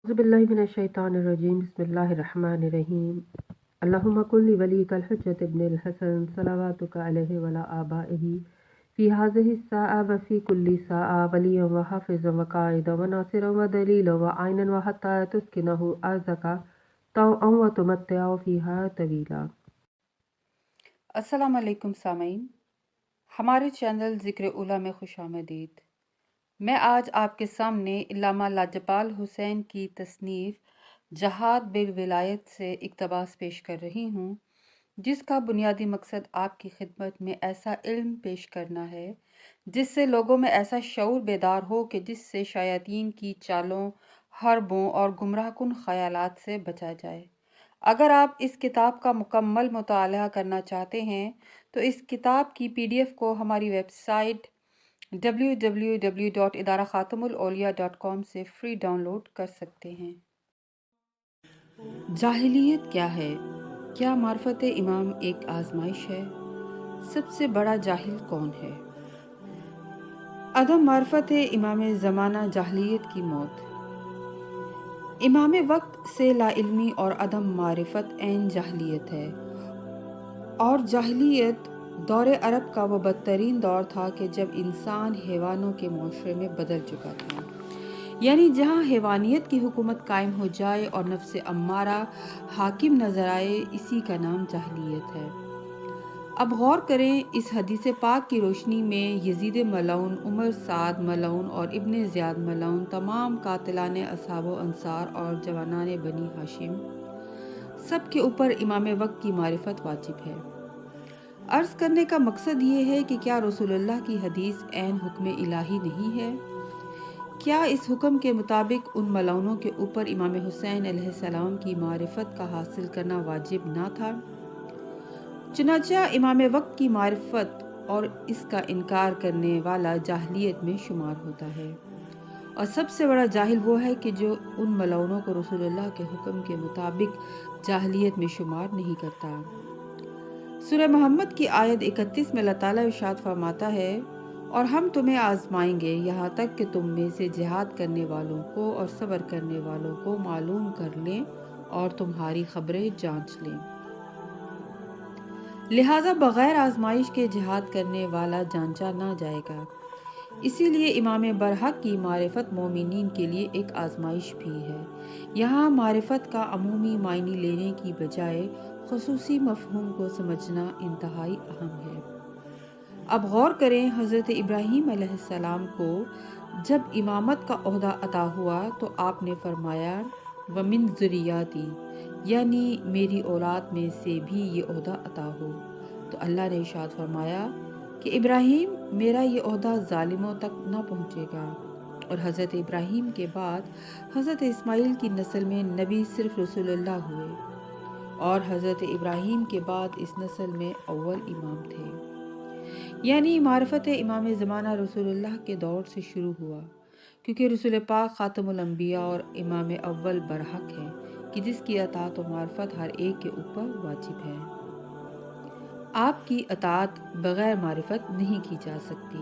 बिस्मिल्लाहिर्रहमानिर्रहीम बिस्मिल्लाहिर्रहमानिर्रहीम अल्लाहुम्मा कुल्ली वलीकल हुज्जत इब्निल हसन सलावातुका अलैहि वला आबाइही फी हाज़िहि स्साअ व फी कुल्ली साअ वलिय्यन व हाफ़िज़न व क़ाइदन व नासिरन व दलीलन व आइनन व हत्ता तुस्किनहु अर्ज़का तौअन व तुमत्तिअ फ़ीहा तवीला। अस्सलाम वालेकुम सामीन, हमारे चैनल ज़िक्र उला में खुशामदीद। मैं आज आपके सामने इल्लामा लाजपाल हुसैन की तसनीफ़ जहाद बिल विलायत से इक़्तिबास पेश कर रही हूँ, जिसका बुनियादी मकसद आपकी खिदमत में ऐसा इल्म पेश करना है जिससे लोगों में ऐसा शऊर बेदार हो कि जिससे शयातीन की चालों, हरबों और गुमराहकुन ख़यालात से बचा जाए। अगर आप इस किताब का मुकम्मल मुताला करना चाहते हैं तो इस किताब की PDF को हमारी वेबसाइट www.idarakhatamulauliya.com से फ्री डाउनलोड कर सकते हैं। जाहिलियत क्या है? क्या मार्फत इमाम एक आजमाइश है? सबसे बड़ा जाहिल कौन है? अदम मार्फत इमाम ज़माना जाहिलियत की मौत। इमाम वक्त से लाइल्मी और अदम मारिफत ऐन जाहिलियत है, और जाहिलियत दौर अरब का वो बदतरीन दौर था कि जब इंसान हैवानों के मुआशरे में बदल चुका था, यानी जहाँ हैवानियत की हुकूमत कायम हो जाए और नफ्स अम्मारा हाकिम नजर आए, इसी का नाम जाहिलियत है। अब गौर करें, इस हदीस पाक की रोशनी में यजीद मलऊन, उमर साद मलऊन और इब्ने ज़ियाद मलऊन तमाम कातिलाने असहाब अंसार और जवानान बनी हाशिम सब के ऊपर इमाम वक्त की मारिफत वाजिब है। अर्ज़ करने का मकसद ये है कि क्या रसूलुल्लाह की हदीस ऐन हुक्म इलाही नहीं है? क्या इस हुक्म के मुताबिक उन मलऊनों के ऊपर इमाम हुसैन अलैहिस्सलाम की मारिफत का हासिल करना वाजिब ना था? चुनांचे इमाम वक्त की मारिफत और इसका इनकार करने वाला जाहिलियत में शुमार होता है, और सबसे बड़ा जाहिल वो है कि जो उन मलऊनों को रसूलुल्लाह के हुक्म के मुताबिक जाहिलियत में शुमार नहीं करता। सूरह मोहम्मद की आयत 31 में अल्लाह ताला इरशाद फरमाता है, और हम तुम्हें आजमाएंगे यहाँ तक कि तुम में से जिहाद करने वालों को और सब्र करने वालों को मालूम कर लें और तुम्हारी खबरें जांच लें। लिहाजा बगैर आजमाइश के जिहाद करने वाला जांचा ना जाएगा। इसीलिए इमाम बरहक की मारिफत मोमिनीन के लिए एक आजमाइश भी है। यहाँ मारिफत का अमूमी मायने लेने की बजाय खुसूसी मफहूम को समझना इंतहाई अहम है। अब गौर करें, हज़रत इब्राहीम अलैहिस्सलाम को जब इमामत का ओहदा अता हुआ तो आपने फरमाया, वमिन ज़ुर्रियती, यानी मेरी औलाद में से भी ये ओहदा अता हो। तो अल्लाह ने इरशाद फरमाया कि इब्राहीम, मेरा ये ओहदा जालिमों तक न पहुँचेगा। और हज़रत इब्राहीम के बाद हज़रत इस्माइल की नस्ल में नबी सिर्फ रसूलुल्लाह हुए, और हज़रत इब्राहीम के बाद इस नस्ल में अव्वल इमाम थे। यानी मारिफत इमाम ज़माना रसूलुल्लाह के दौर से शुरू हुआ, क्योंकि रसूल पाक खातमुल अंबिया और इमाम अव्वल बरहक है कि जिसकी अताअत और मारिफत हर एक के ऊपर वाजिब है। आपकी अताअत बगैर मारिफत नहीं की जा सकती।